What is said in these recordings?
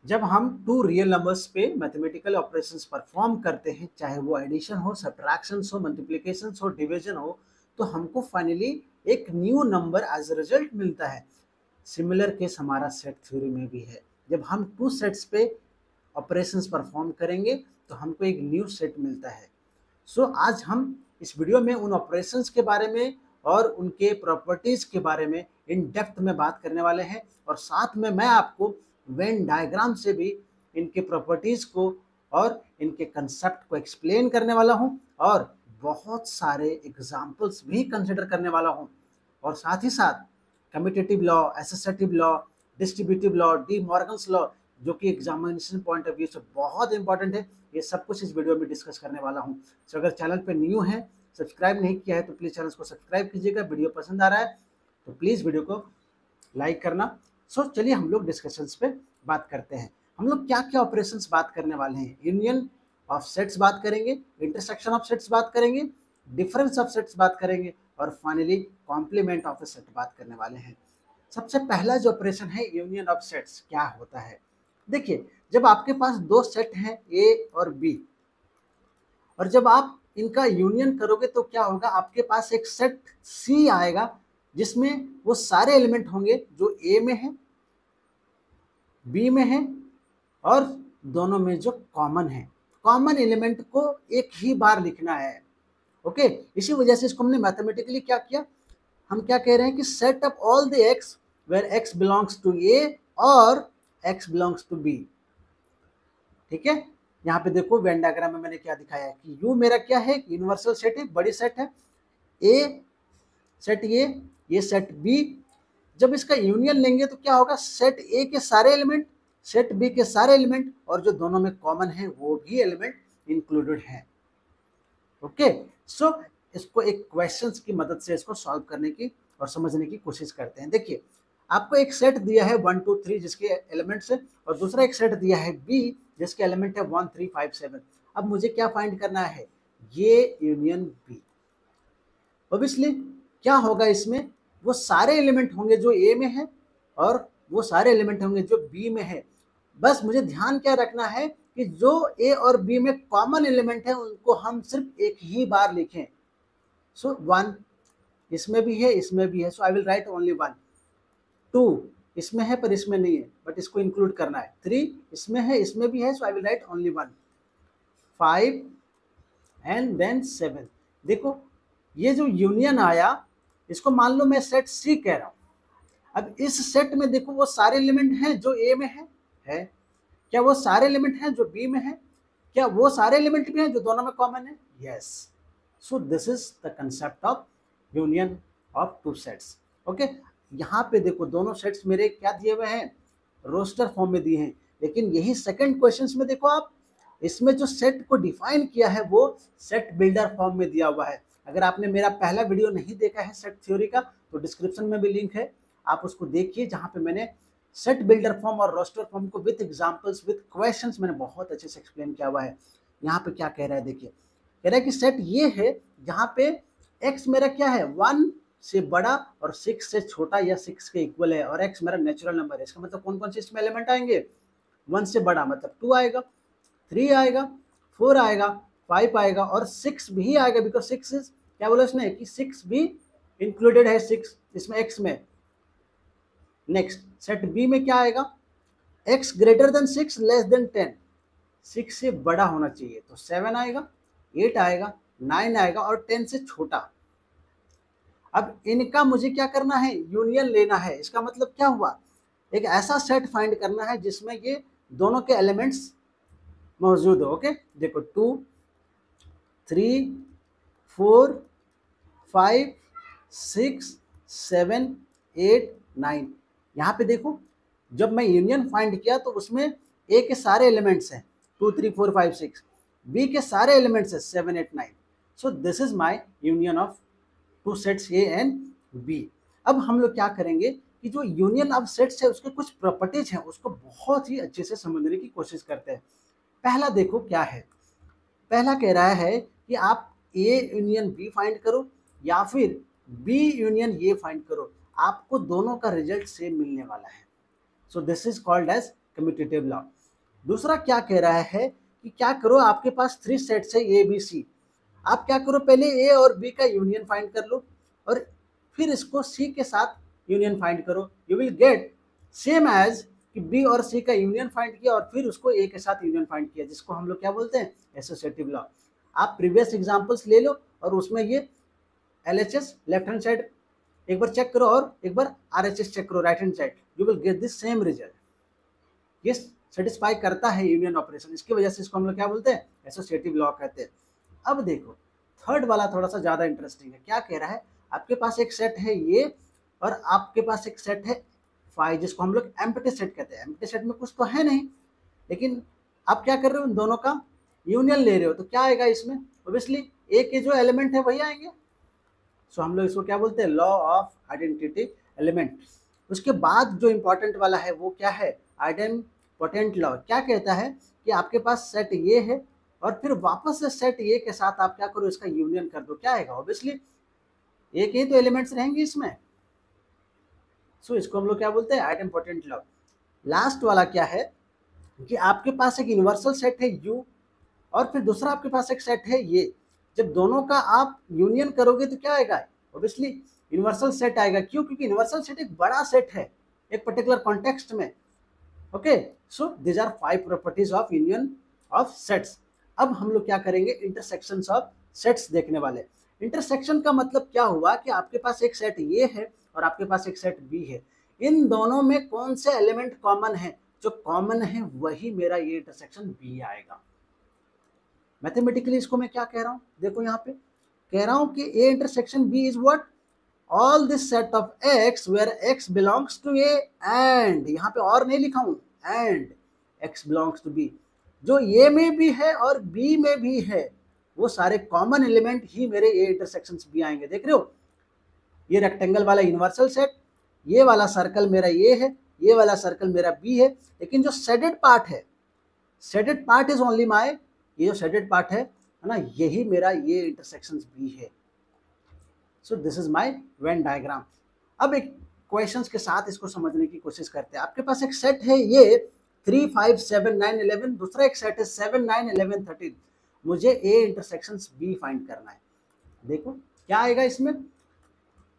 जब हम to real numbers पे मैथमेटिकल ऑपरेशंस परफॉर्म करते हैं, चाहे वो एडिशन हो, सब्ट्रैक्शन हो, मल्टीप्लिकेशन हो, डिवीजन हो, तो हमको फाइनली एक new number as a result मिलता है। सिमिलर केस हमारा सेट थ्योरी में भी है। जब हम टू सेट्स पे ऑपरेशंस परफॉर्म करेंगे तो हमको एक न्यू सेट मिलता है। आज हम इस वीडियो में उन ऑपरेशंस के बारे में और उनके प्रॉपर्टीज के बारे में इन डेप्थ में बात करने वाले हैं, और साथ में मैं आपको वेन डायग्राम से भी इनके प्रॉपर्टीज को और इनके कंसेप्ट को एक्सप्लेन करने वाला हूं, और बहुत सारे एग्जाम्पल्स भी कंसिडर करने वाला हूं। और साथ ही साथ commutative law, associative law, distributive law, D Morgan's law, जो कि एग्जामिनेशन पॉइंट ऑफ व्यू से बहुत इंपॉर्टेंट है, ये सब कुछ इस वीडियो में डिस्कस करने वाला हूँ। अगर चैनल पे न्यू है, सब्सक्राइब नहीं किया है, तो प्लीज़ चैनल को सब्सक्राइब कीजिएगा। वीडियो पसंद आ रहा है तो प्लीज़ वीडियो को लाइक करना। चलिए हम लोग डिस्कशंस पे बात करते हैं। हम लोग क्या क्या ऑपरेशंस बात करने वाले हैं। यूनियन ऑफ सेट्स बात करेंगे, इंटरसेक्शन ऑफ सेट्स बात करेंगे, डिफरेंस ऑफ सेट्स बात करेंगे, और finally complement of a set बात करने वाले हैं। सबसे पहला जो ऑपरेशन है यूनियन ऑफ सेट्स, क्या होता है। देखिए, जब आपके पास दो सेट हैं ए और बी, और जब आप इनका यूनियन करोगे तो क्या होगा, आपके पास एक सेट सी आएगा जिसमें वो सारे एलिमेंट होंगे जो ए में है, बी में है, और दोनों में जो कॉमन है। कॉमन एलिमेंट को एक ही बार लिखना है। ओके, इसी वजह से इसको हमने मैथमेटिकली क्या किया, हम क्या कह रहे हैं कि set up all the x where x belongs to A और एक्स बिलोंग्स टू बी। ठीक है, यहाँ पे देखो वेन डायग्राम में मैंने क्या दिखाया है कि यू मेरा क्या है, यूनिवर्सल सेट है, बड़ी सेट है। ए सेट ये सेट बी। जब इसका यूनियन लेंगे तो क्या होगा, सेट ए के सारे एलिमेंट, सेट बी के सारे एलिमेंट, और जो दोनों में कॉमन है वो भी एलिमेंट इंक्लूडेड है। ओके, इसको एक क्वेश्चंस की मदद से इसको सॉल्व करने की और समझने की कोशिश करते हैं। देखिए, आपको एक सेट दिया है 1 2 3 जिसके एलिमेंट्स है, और दूसरा एक सेट दिया है बी जिसके एलिमेंट है 1 3 5 7। अब मुझे क्या फाइंड करना है, ये यूनियन बी। ऑब्वियसली क्या होगा, इसमें वो सारे एलिमेंट होंगे जो ए में है, और वो सारे एलिमेंट होंगे जो बी में है। बस मुझे ध्यान क्या रखना है कि जो ए और बी में कॉमन एलिमेंट है उनको हम सिर्फ एक ही बार लिखें। 1 इसमें भी है, इसमें भी है, so I will write only 1। 2 इसमें है पर इसमें नहीं है, बट इसको इंक्लूड करना है। 3 इसमें है, इसमें भी है, so I will write only 1। 5 and then 7। देखो, ये जो यूनियन आया, इसको मान लो मैं सेट सी कह रहा हूं। अब इस सेट में देखो वो सारे एलिमेंट हैं जो ए में है। क्या वो सारे एलिमेंट हैं जो बी में है? क्या वो सारे एलिमेंट भी हैं जो दोनों में कॉमन है? Yes. So this is the concept of union of two sets. Okay, यहाँ पे देखो दोनों सेट्स मेरे क्या दिए हुए हैं, रोस्टर फॉर्म में दिए हैं। लेकिन यही सेकंड क्वेश्चन में देखो आप, इसमें जो सेट को डिफाइन किया है वो सेट बिल्डर फॉर्म में दिया हुआ है। अगर आपने मेरा पहला वीडियो नहीं देखा है सेट थ्योरी का, तो डिस्क्रिप्शन में भी लिंक है, आप उसको देखिए, जहां पे मैंने सेट बिल्डर फॉर्म और रोस्टर फॉर्म को विद एग्जांपल्स विद क्वेश्चंस मैंने बहुत अच्छे से एक्सप्लेन किया हुआ है। यहाँ पे क्या कह रहा है, देखिए, कह रहा है कि सेट ये है जहाँ पे एक्स मेरा क्या है, 1 से बड़ा और 6 से छोटा या 6 के इक्वल है, और एक्स मेरा नेचुरल नंबर है। इसका मतलब कौन कौन से इसमें एलिमेंट आएंगे, 1 से बड़ा मतलब 2 आएगा, 3 आएगा, 4 आएगा, 5 आएगा, और 6 भी आएगा, बिकॉज 6 इज, क्या बोला उसने कि 6 भी इंक्लूडेड है 6 इसमें एक्स में। नेक्स्ट सेट बी में क्या आएगा, x greater than 6 less than 10, 6 से बड़ा होना चाहिए, तो 7 आएगा, 8 आएगा, 9 आएगा, और 10 से छोटा। अब इनका मुझे क्या करना है, यूनियन लेना है। इसका मतलब क्या हुआ, एक ऐसा सेट फाइंड करना है जिसमें ये दोनों के एलिमेंट्स मौजूद हो। ओके, देखो 2 3 4 5 6 7 8 9। यहाँ पे देखो, जब मैं यूनियन फाइंड किया तो उसमें ए के सारे एलिमेंट्स हैं 2 3 4 5 6, बी के सारे एलिमेंट्स हैं 7 8 9। So this is my union of two sets A and B. अब हम लोग क्या करेंगे कि जो यूनियन ऑफ सेट्स है उसके कुछ प्रॉपर्टीज हैं, उसको बहुत ही अच्छे से समझने की कोशिश करते हैं। पहला देखो क्या है, पहला कह रहा है कि आप ए यूनियन बी फाइंड करो या फिर बी यूनियन ए फाइंड करो, आपको दोनों का रिजल्ट सेम मिलने वाला है। So this is called as commutative law. दूसरा क्या कह रहा है कि क्या करो, आपके पास 3 सेट्स है ए बी सी, आप क्या करो पहले ए और बी का यूनियन फाइंड कर लो और फिर इसको सी के साथ यूनियन फाइंड करो, you will get same as कि बी और सी का यूनियन फाइंड किया और फिर उसको ए के साथ यूनियन फाइंड किया, जिसको हम लोग क्या बोलते हैं, एसोसिएटिव लॉ। आप प्रीवियस एग्जांपल्स ले लो और उसमें ये एलएचएस लेफ्ट हैंड साइड एक बार चेक करो और एक बार आरएचएस चेक करो right hand side, you will get this same result. ये सेटिस्फाई करता है यूनियन ऑपरेशन, इसकी वजह से इसको हम लोग क्या बोलते हैं, एसोसिएटिव लॉ कहते हैं। अब देखो थर्ड वाला थोड़ा सा ज्यादा इंटरेस्टिंग है। क्या कह रहा है, आपके पास एक सेट है ये और आपके पास एक सेट है फाइव, जिसको हम लोग एम्प्टी सेट कहते हैं। एम्प्टी सेट में कुछ तो है नहीं, लेकिन आप क्या कर रहे हो, इन दोनों का यूनियन ले रहे हो, तो क्या आएगा इसमें, ऑब्वियसली ए के जो एलिमेंट है वही आएंगे। सो हम लोग इसको क्या बोलते हैं, लॉ ऑफ आइडेंटिटी एलिमेंट। उसके बाद जो इंपॉर्टेंट वाला है वो क्या है, आइडेंपोटेंट लॉ। क्या कहता है कि आपके पास सेट ये है और फिर वापस से सेट ए के साथ आप क्या करो, इसका यूनियन कर दो, क्या आएगा, ऑब्वियसली ए के ही तो एलिमेंट्स रहेंगे इसमें। सो इसको हम लोग क्या बोलते हैं, आइडेंपोटेंट लॉ। लास्ट वाला क्या है कि आपके पास एक यूनिवर्सल सेट है यू और फिर दूसरा आपके पास एक सेट है ये, जब दोनों का आप यूनियन करोगे तो क्या आएगा, ऑब्वियसली यूनिवर्सल सेट आएगा। क्यों, क्योंकि यूनिवर्सल सेट एक बड़ा सेट है एक पर्टिकुलर कॉन्टेक्स्ट में। Okay, so this are 5 properties of union of sets. अब हम लोग क्या करेंगे, इंटरसेक्शंस ऑफ सेट्स देखने वाले। इंटरसेक्शन का मतलब क्या हुआ कि आपके पास एक सेट ये है और आपके पास एक सेट बी है, इन दोनों में कौन से एलिमेंट कॉमन है, जो कॉमन है वही मेरा ये इंटरसेक्शन बी आएगा। मैथमेटिकली इसको मैं क्या कह रहा हूं, देखो यहाँ पे कह रहा हूं कि A intersection B is what, all this set of x where x belongs to A and, यहाँ पे और नहीं लिखा हूं, and x belongs to B, जो ए में भी है और बी में भी है वो सारे कॉमन एलिमेंट ही मेरे ए इंटरसेक्शन बी आएंगे। देख रहे हो, ये रेक्टेंगल वाला यूनिवर्सल सेट, ये वाला सर्कल मेरा ए है, ये वाला सर्कल मेरा बी है, लेकिन जो शेडेड पार्ट है, shaded part is only my, ये जो शेडेड पार्ट है ना, यही मेरा ये इंटरसेक्शंस भी है। So this is my Venn diagram. अब एक क्वेश्चंस के साथ इसको समझने की कोशिश करते हैं। आपके पास एक सेट है ये 3 5 7 9 11, दूसरा एक सेट है 7 9 11 13, मुझे ए इंटरसेक्शंस बी फाइंड करना है। देखो क्या आएगा इसमें,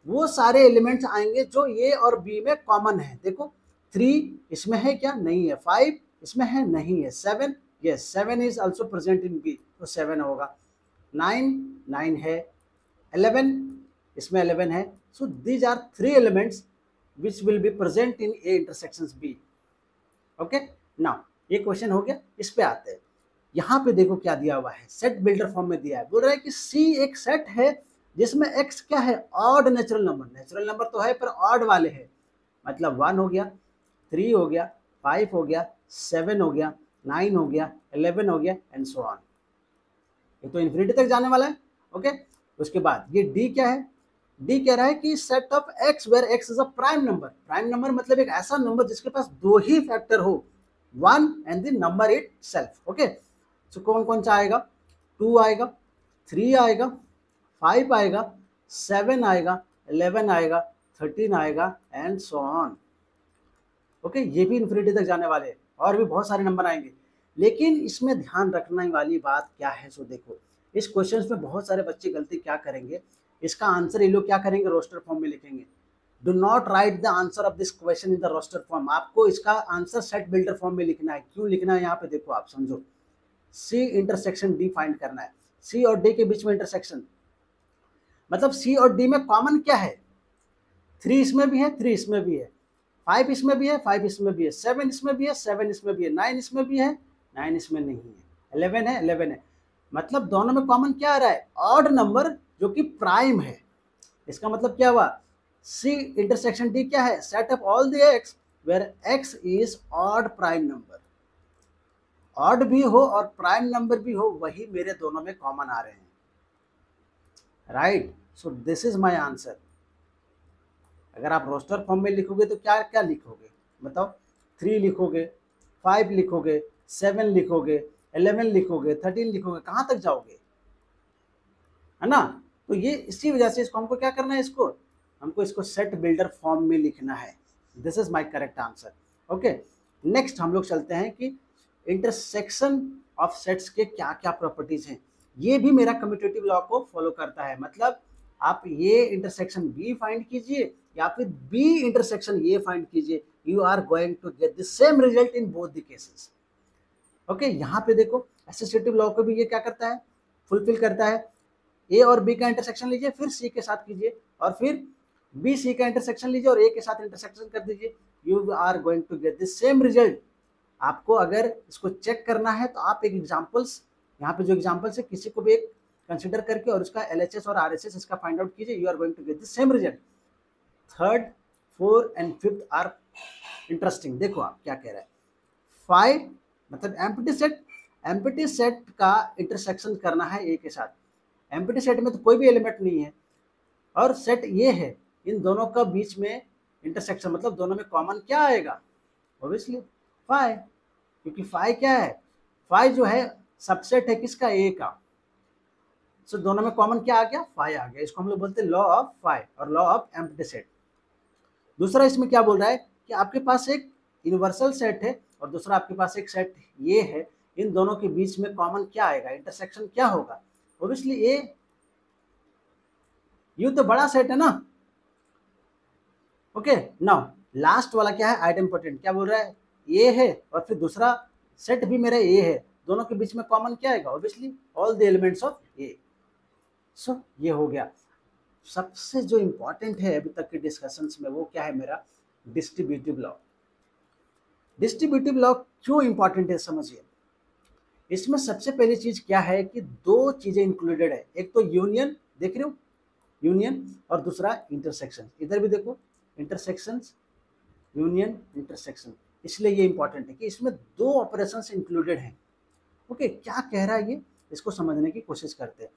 वो सारे एलिमेंट्स आएंगे जो ए और बी में कॉमन है। देखो 3 इसमें है क्या, नहीं है, 5 इसमें है, नहीं है, 7 yes 7 is also present in B, तो 7 होगा, 9 है, 11 इसमें 11 है। so these are 3 elements which will be present in A intersections B. okay, now ये क्वेश्चन हो गया। इस पे आते हैं, यहाँ पे देखो क्या दिया हुआ है, सेट बिल्डर फॉर्म में दिया है, बोल रहा है कि C एक सेट है जिसमें X क्या है, odd natural number, natural number तो है पर ऑड वाले है, मतलब 1 हो गया, 3 हो गया, 5 हो गया, 7 हो गया, 9 हो गया, 11 हो गया एंड सो ऑन। ये तो इन्फिनिटी तक जाने वाला है। ओके, उसके बाद ये डी क्या है, डी कह रहा है कि set of x where x is a prime number. Prime number मतलब एक ऐसा नंबर जिसके पास 2 ही फैक्टर हो, 1 and the number itself. Okay, so कौन कौन सा आएगा, 2 आएगा, 3 आएगा, 5 आएगा, 7 आएगा, 11 आएगा, 13 आएगा एंड सो ऑन। ओके, ये भी इन्फिनिटी तक जाने वाले हैं और भी बहुत सारे नंबर आएंगे। लेकिन इसमें ध्यान रखने वाली बात क्या है, सो देखो इस क्वेश्चन में बहुत सारे बच्चे गलती क्या करेंगे, इसका आंसर ये लोग क्या करेंगे, रोस्टर फॉर्म में लिखेंगे। Do not write the answer of this question in the roster form, आपको इसका आंसर सेट बिल्डर फॉर्म में लिखना है। क्यों लिखना है, यहाँ पे देखो आप समझो, सी इंटरसेक्शन डी फाइंड करना है, सी और डी के बीच में इंटरसेक्शन, मतलब सी और डी में कॉमन क्या है, 3 इसमें भी है, 3 इसमें भी है, 5 इसमें भी है, 5 इसमें भी है, 7 इसमें भी है, 7 इसमें भी है, 9 इसमें भी है, 9 इसमें नहीं है, 11 है, 11 है, मतलब दोनों में कॉमन क्या आ रहा है, ऑड नंबर जो कि प्राइम है। इसका मतलब क्या हुआ, सी इंटरसेक्शन डी क्या है, set of all the x where x is odd prime number, odd भी हो और प्राइम नंबर भी हो, वही मेरे दोनों में कॉमन आ रहे हैं। Right, so this is my answer. अगर आप रोस्टर फॉर्म में लिखोगे तो क्या क्या लिखोगे बताओ, 3 लिखोगे, 5 लिखोगे, 7 लिखोगे, 11 लिखोगे, 13 लिखोगे, कहाँ तक जाओगे, है ना। तो ये इसी वजह से इसको हमको क्या करना है, इसको हमको इसको सेट बिल्डर फॉर्म में लिखना है। This is my correct answer. Okay, next हम लोग चलते हैं कि इंटरसेक्शन ऑफ सेट्स के क्या क्या प्रॉपर्टीज हैं। ये भी मेरा कम्यूटेटिव लॉ को फॉलो करता है। मतलब आप ये इंटरसेक्शन बी फाइंड कीजिए या फिर बी इंटरसेक्शन ये फाइंड कीजिए, you are going to get the same result in both the cases. Okay, यहाँ पे देखो एसोसिएटिव लॉ को भी ये क्या करता है, फुलफिल करता है। ए और बी का इंटरसेक्शन लीजिए, फिर सी के साथ कीजिए, और फिर बी सी का इंटरसेक्शन लीजिए और ए के साथ इंटरसेक्शन कर दीजिए, you are going to get the same result. आपको अगर इसको चेक करना है तो आप एक एग्जांपल्स, यहाँ पे जो एग्जांपल्स है किसी को भी एक कंसिडर करके और उसका एलएचएस और आरएचएस इसका फाइंड आउट कीजिए, you are going to get the same result. Third, fourth and fifth are interesting. देखो आप क्या कह रहा है, 5 मतलब एम्प्टी सेट का इंटरसेक्शन करना है ए के साथ। एम्प्टी सेट में तो कोई भी एलिमेंट नहीं है और सेट ये है, इन दोनों का बीच में इंटरसेक्शन मतलब दोनों में कॉमन क्या आएगा, ऑब्वियसली 5, क्योंकि 5 क्या है, 5 जो है सबसेट है किसका, ए का। सो दोनों में कॉमन क्या आ गया, 5 आ गया। इसको हम लोग बोलते हैं लॉ ऑफ 5 और लॉ ऑफ एम्प्टी सेट। दूसरा इसमें क्या बोल रहा है कि आपके पास एक यूनिवर्सल सेट है और दूसरा आपके पास एक सेट ये है, इन दोनों के बीच में कॉमन क्या आएगा, इंटरसेक्शन क्या होगा, ऑब्वियसली ए। यू तो बड़ा सेट है ना। ओके, नाउ लास्ट वाला क्या है, आइडेम्पोटेंट। क्या बोल रहा है, ए है और फिर दूसरा सेट भी मेरा ए है, दोनों के बीच में कॉमन क्या आएगा, obviously all the elements of A. So ये हो गया। सबसे जो इंपॉर्टेंट है अभी तक के डिस्कशंस में वो क्या है मेरा, डिस्ट्रीब्यूटिव लॉ। डिस्ट्रीब्यूटिव लॉ क्यों इंपॉर्टेंट है समझिए। इसमें सबसे पहली चीज क्या है कि दो चीजें इंक्लूडेड है, एक तो यूनियन, देख रहे हो यूनियन, और दूसरा इंटरसेक्शन। इधर भी देखो इंटरसेक्शन, यूनियन, इंटरसेक्शन। इसलिए ये इंपॉर्टेंट है कि इसमें दो ऑपरेशंस इंक्लूडेड हैं। ओके, क्या कह रहा है ये, इसको समझने की कोशिश करते हैं।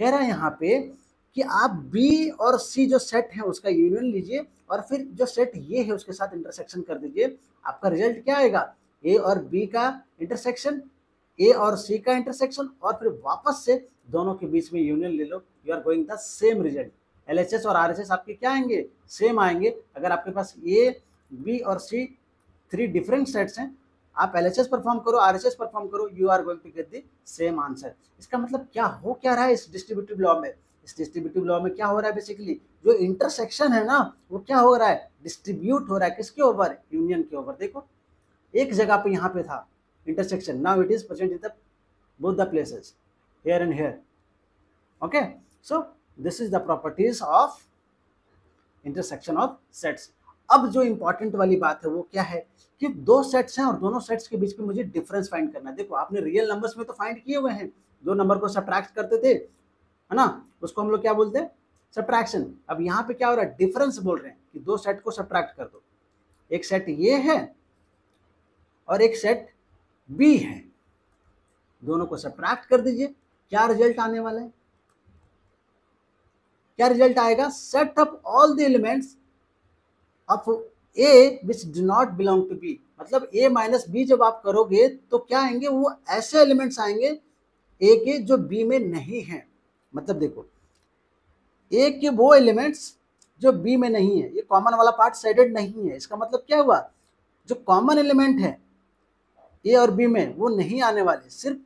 कह रहा है यहाँ पे कि आप बी और सी जो सेट है उसका यूनियन लीजिए और फिर जो सेट ये है उसके साथ इंटरसेक्शन कर दीजिए, आपका रिजल्ट क्या आएगा, ए और बी का इंटरसेक्शन, ए और सी का इंटरसेक्शन, और फिर वापस से दोनों के बीच में यूनियन ले लो, you are going the same result. LHS और आरएचएस आपके क्या आएंगे, सेम आएंगे। अगर आपके पास ए बी और सी 3 डिफरेंट सेट्स हैं, आप एलएचएस परफॉर्म करो, आरएचएस परफॉर्म करो, you are going to get the same answer. इसका मतलब क्या हो क्या रहा है इस डिस्ट्रीब्यूटिव लॉ में, इस डिस्ट्रीब्यूटिव लॉ में क्या हो रहा है, बेसिकली जो इंटरसेक्शन है ना वो क्या हो रहा है, डिस्ट्रीब्यूट हो रहा है किसके ओवर, यूनियन के ओवर। देखो एक जगह पे यहाँ पे था intersection, now it is present in the both the places, here and here. Okay, so this is the properties of intersection of sets. अब जो इंपॉर्टेंट वाली बात है वो क्या है कि दो सेट्स हैं और दोनों सेट्स के बीच में मुझे डिफरेंस फाइंड करना है। देखो आपने रियल नंबर्स में तो फाइंड किए हुए हैं, दो नंबर को सब्ट्रैक्ट करते थे, है ना, उसको हम लोग क्या बोलते हैं, सब्ट्रैक्शन। अब यहाँ पे क्या हो रहा है, डिफरेंस बोल रहे हैं कि दो सेट को सब्ट्रैक्ट कर दो, एक सेट ये है और एक सेट बी है, दोनों को सब्ट्रैक्ट कर दीजिए, क्या रिजल्ट आने वाला है, क्या रिजल्ट आएगा, set up all the elements of A which do not belong to B. मतलब ए माइनस बी जब आप करोगे तो क्या आएंगे, वो ऐसे एलिमेंट्स आएंगे ए के जो बी में नहीं है। मतलब देखो ए के वो एलिमेंट्स जो बी में नहीं है, ये कॉमन वाला पार्ट सेडेड नहीं है, इसका मतलब क्या हुआ, जो कॉमन एलिमेंट है ए और बी में वो नहीं आने वाले, सिर्फ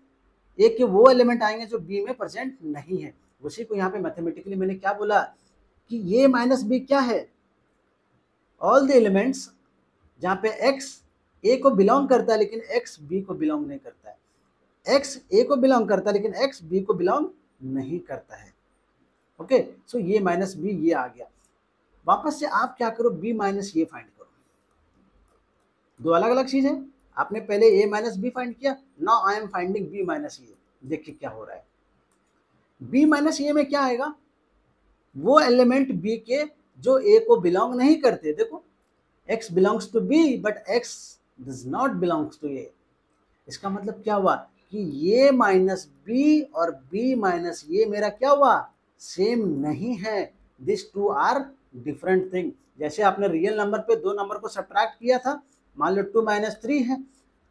ए के वो एलिमेंट आएंगे जो बी में प्रेजेंट नहीं है। उसी को यहाँ पे मैथमेटिकली मैंने क्या बोला कि ए माइनस बी क्या है, ऑल द एलिमेंट्स जहाँ पे एक्स ए को बिलोंग करता है लेकिन एक्स बी को बिलोंग नहीं करता है, एक्स ए को बिलोंग करता है लेकिन एक्स बी को बिलोंग नहीं करता है। ओके, सो ये माइनस बी ये आ गया। वापस से आप क्या करो, बी माइनस ये फाइंड करो, दो अलग अलग चीज है। आपने पहले ए माइनस बी फाइंड किया, now I am finding B minus A. देखिए क्या हो रहा है, बी माइनस ए में क्या आएगा, वो एलिमेंट बी के जो ए को बिलोंग नहीं करते। देखो x belongs to B but x does not belongs to A. इसका मतलब क्या हुआ कि ये माइनस बी और बी माइनस ये मेरा क्या हुआ, सेम नहीं है, this two are different thing. जैसे आपने रियल नंबर पे दो नंबर को सब्ट्रैक्ट किया था, मान लो 2 - 3 है,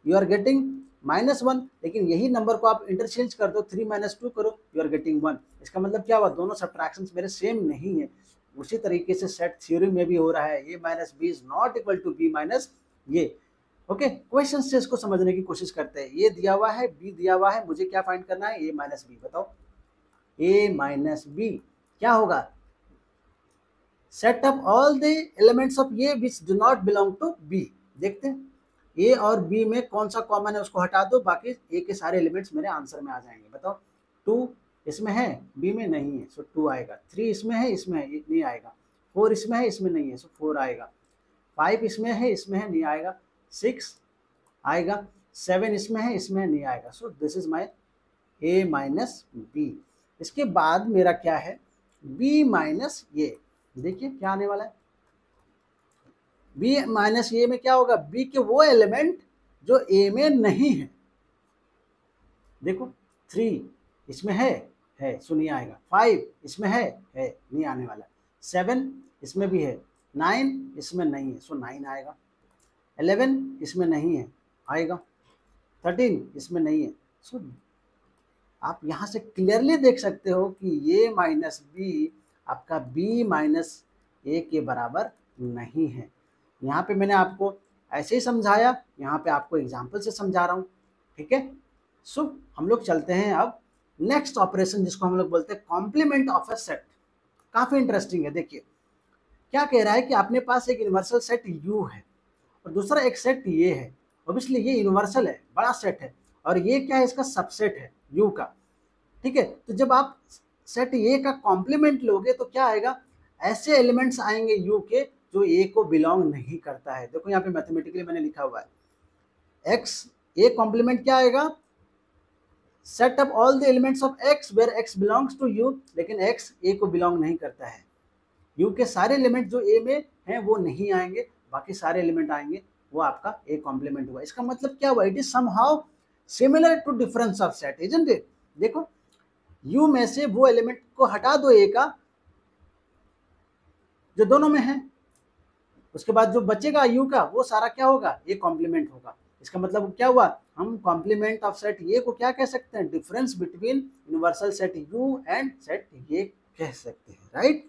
यू आर गेटिंग -1, लेकिन यही नंबर को आप इंटरचेंज कर दो, 3 - 2 करो, यू आर गेटिंग 1। इसका मतलब क्या हुआ, दोनों सब्ट्रैक्शंस मेरे सेम नहीं है। उसी तरीके से सेट थ्योरी में भी हो रहा है, A minus B is not equal to B minus A. Okay, question से इसको समझने की कोशिश करते हैं। ये दिया हुआ है, बी दिया हुआ है, मुझे क्या फाइंड करना है, ए माइनस बी। बताओ ए माइनस बी क्या होगा, set up all the elements of A which do not belong to B. देखते हैं ए और बी में कौन सा कॉमन है, उसको हटा दो, बाकी ए के सारे एलिमेंट्स मेरे आंसर में आ जाएंगे। बताओ 2 इसमें है, बी में नहीं है, सो 2 आएगा। 3 इसमें है, इसमें है, नहीं आएगा। 4 इसमें है, इसमें नहीं है, सो 4 आएगा। 5 इसमें है, इसमें है, नहीं आएगा। 6 आएगा। 7 इसमें है, इसमें है, नहीं आएगा। So this is my A minus B. इसके बाद मेरा क्या है, बी माइनस ए। देखिए क्या आने वाला है, बी माइनस ए में क्या होगा, बी के वो एलिमेंट जो ए में नहीं है। देखो 3 इसमें है, सो नहीं आएगा। 5 इसमें है, नहीं आने वाला। 7 इसमें भी है। 9 इसमें नहीं है, सो 9 आएगा। 11 इसमें नहीं है, आएगा। 13 इसमें नहीं है। सो आप यहाँ से क्लियरली देख सकते हो कि ये माइनस बी आपका बी माइनस ए के बराबर नहीं है। यहाँ पे मैंने आपको ऐसे ही समझाया, यहाँ पे आपको एग्जाम्पल से समझा रहा हूँ, ठीक है। सो हम लोग चलते हैं अब नेक्स्ट ऑपरेशन, जिसको हम लोग बोलते हैं कॉम्प्लीमेंट ऑफ अ सेट। काफ़ी इंटरेस्टिंग है। देखिए क्या कह रहा है कि अपने पास एक यूनिवर्सल सेट यू है और दूसरा एक सेट ये है। ऑब्वियसली ये यूनिवर्सल है, बड़ा सेट है, और ये क्या है, इसका सबसेट है यू का, ठीक है। तो जब आप सेट ए का कॉम्प्लीमेंट लोगे तो क्या आएगा, ऐसे एलिमेंट्स आएंगे यू के जो ए को बिलोंग नहीं करता है। देखो यहाँ पे मैथमेटिकली मैंने लिखा हुआ है, एक्स ए कॉम्प्लीमेंट क्या आएगा, set up all the elements of x where x belongs to U, लेकिन एक्स ए को बिलोंग नहीं करता है। यू के सारे एलिमेंट जो ए में हैं वो नहीं आएंगे, बाकी सारे एलिमेंट आएंगे, वो आपका ए कॉम्प्लीमेंट हुआ। इसका मतलब क्या हुआ, it is somehow similar to difference of set, isn't it. देखो यू में से वो एलिमेंट को हटा दो ए का जो दोनों में है, उसके बाद जो बचेगा यू का वो सारा क्या होगा, ए कॉम्प्लीमेंट होगा। इसका मतलब क्या हुआ, हम कॉम्प्लीमेंट ऑफ सेट ए को क्या कह सकते हैं, difference between universal set you and set ए कह सकते हैं, राइट।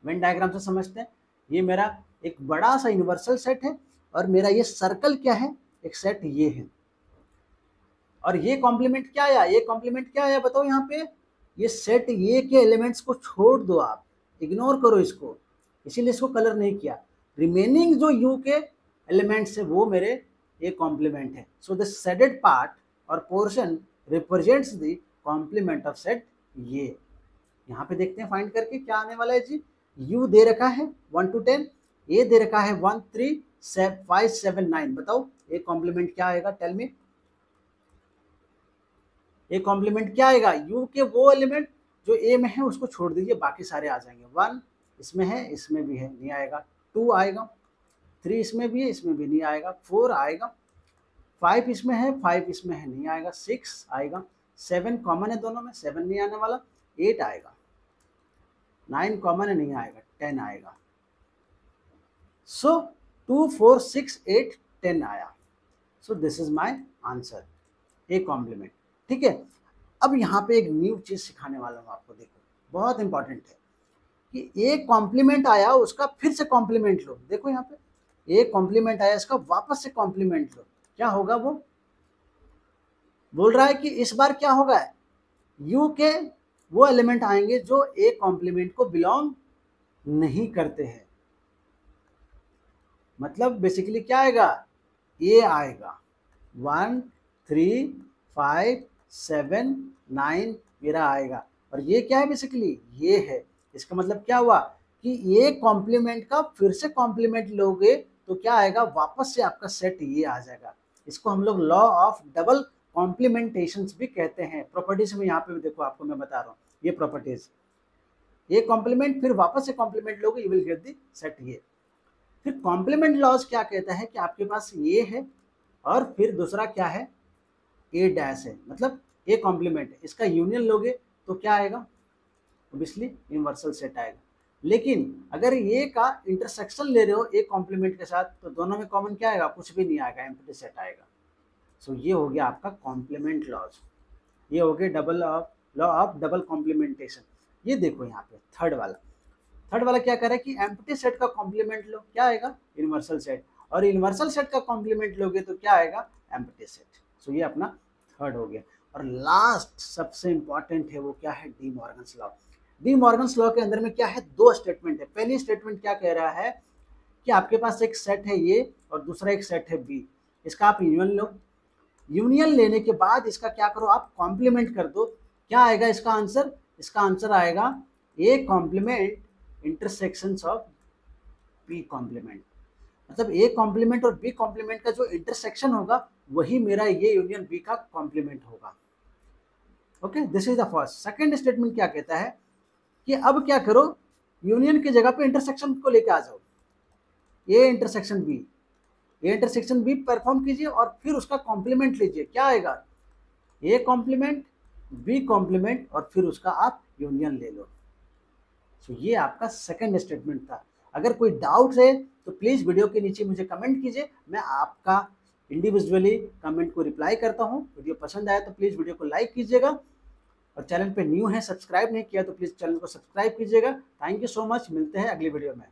वेन डायग्राम से समझते हैं, ये मेरा एक बड़ा सा यूनिवर्सल सेट है और मेरा ये सर्कल क्या है, एक सेट ये है, और ये कॉम्प्लीमेंट क्या आया, ये कॉम्प्लीमेंट क्या आया बताओ यहाँ पे, ये सेट ये के एलिमेंट्स को छोड़ दो, आप इग्नोर करो इसको, इसीलिए इसको कलर नहीं किया। रिमेनिंग जो यू के एलिमेंट्स है वो मेरे ए कॉम्प्लीमेंट है। सो द शेडेड पार्ट और portion represents the complement of set ये। यहाँ पे देखते हैं फाइंड करके क्या आने वाला है जी, यू दे रखा है 1 to 10, ए दे रखा है 1 3 5 7 9। बताओ ए कॉम्प्लीमेंट क्या आएगा, टेल मी, ए कॉम्प्लीमेंट क्या आएगा, यू के वो एलिमेंट जो ए में है उसको छोड़ दीजिए, बाकी सारे आ जाएंगे। 1 इसमें है, इसमें भी है, नहीं आएगा। 2 आएगा, 3 इसमें भी है, इसमें भी नहीं आएगा। 4 आएगा, 5 इसमें है, 5 इसमें है, नहीं आएगा। 6 आएगा, 7 कॉमन है दोनों में, 7 नहीं आने वाला। 8 आएगा, 9 कॉमन है, नहीं आएगा। 10 आएगा। सो 2 4 6 8 10 आया। So this is my answer, A complement, ठीक है। अब यहाँ पे एक न्यू चीज सिखाने वाला हूँ आपको, देखो बहुत इंपॉर्टेंट है कि ए कॉम्प्लीमेंट आया उसका फिर से कॉम्प्लीमेंट लो। देखो यहाँ पे ए कॉम्प्लीमेंट आया, इसका वापस से कॉम्प्लीमेंट लो, क्या होगा, वो बोल रहा है कि इस बार क्या होगा, यू के वो एलिमेंट आएंगे जो ए कॉम्प्लीमेंट को बिलोंग नहीं करते हैं। मतलब बेसिकली क्या आएगा, ए आएगा 1 3 5 7 9 मेरा आएगा, और ये क्या है, बेसिकली ये है। इसका मतलब क्या हुआ कि ये कॉम्प्लीमेंट का फिर से कॉम्प्लीमेंट लोगे तो क्या आएगा, वापस से आपका सेट ये आ जाएगा। इसको हम लोग लॉ ऑफ डबल कॉम्प्लीमेंटेशन भी कहते हैं। प्रॉपर्टीज में यहाँ पे भी देखो आपको मैं बता रहा हूँ, ये प्रॉपर्टीज, ये कॉम्प्लीमेंट फिर वापस से कॉम्प्लीमेंट लोगे, you will get the set ये। फिर कॉम्प्लीमेंट लॉज क्या कहता है कि आपके पास ये है और फिर दूसरा क्या है, ए डैश है, मतलब ए कॉम्प्लीमेंट है, इसका यूनियन लोगे तो क्या आएगा, ऑब्वियसली यूनिवर्सल सेट आएगा। लेकिन अगर ये का इंटरसेक्शन ले रहे हो ए कॉम्प्लीमेंट के साथ तो दोनों में कॉमन क्या आएगा, कुछ भी नहीं आएगा, एम्प्टी सेट आएगा। सो ये हो गया आपका कॉम्प्लीमेंट लॉज, ये हो गया लॉ ऑफ डबल कॉम्प्लीमेंटेशन। ये देखो यहाँ पे थर्ड वाला क्या कह रहा है कि एम्प्टी सेट का कॉम्प्लीमेंट लो, क्या आएगा, यूनिवर्सल सेट, और यूनिवर्सल सेट का कॉम्प्लीमेंट लोगे तो क्या आएगा, एम्प्टी सेट। सो ये अपना थर्ड हो गया। और लास्ट सबसे इंपॉर्टेंट है वो क्या है, D Morgan's law. D Morgan's law के अंदर में क्या है, दो स्टेटमेंट है। पहली स्टेटमेंट क्या कह रहा है कि आपके पास एक सेट है ए और दूसरा एक सेट है बी, इसका आप यूनियन लो। यूनियन लेने के बाद इसका क्या करो, आप कॉम्प्लीमेंट कर दो। क्या आएगा इसका आंसर, इसका आंसर आएगा A complement intersections of B complement. मतलब ए कॉम्प्लीमेंट और बी कॉम्प्लीमेंट का जो इंटरसेक्शन होगा वही मेरा ये यूनियन बी का कॉम्प्लीमेंट होगा। Okay, this is the first. Second statement क्या कहता है कि अब क्या करो, यूनियन की जगह पे इंटरसेक्शन को लेके आ जाओ, A intersection B, A intersection B perform कीजिए और फिर उसका कॉम्प्लीमेंट लीजिए। क्या आएगा, ए कॉम्प्लीमेंट बी कॉम्प्लीमेंट और फिर उसका आप यूनियन ले लो। सो ये आपका सेकंड स्टेटमेंट था। अगर कोई डाउट है तो प्लीज़ वीडियो के नीचे मुझे कमेंट कीजिए, मैं आपका इंडिविजुअली कमेंट को रिप्लाई करता हूँ। वीडियो पसंद आया तो प्लीज़ वीडियो को लाइक कीजिएगा, और चैनल पे न्यू है, सब्सक्राइब नहीं किया तो प्लीज़ चैनल को सब्सक्राइब कीजिएगा। थैंक यू सो मच, मिलते हैं अगली वीडियो में।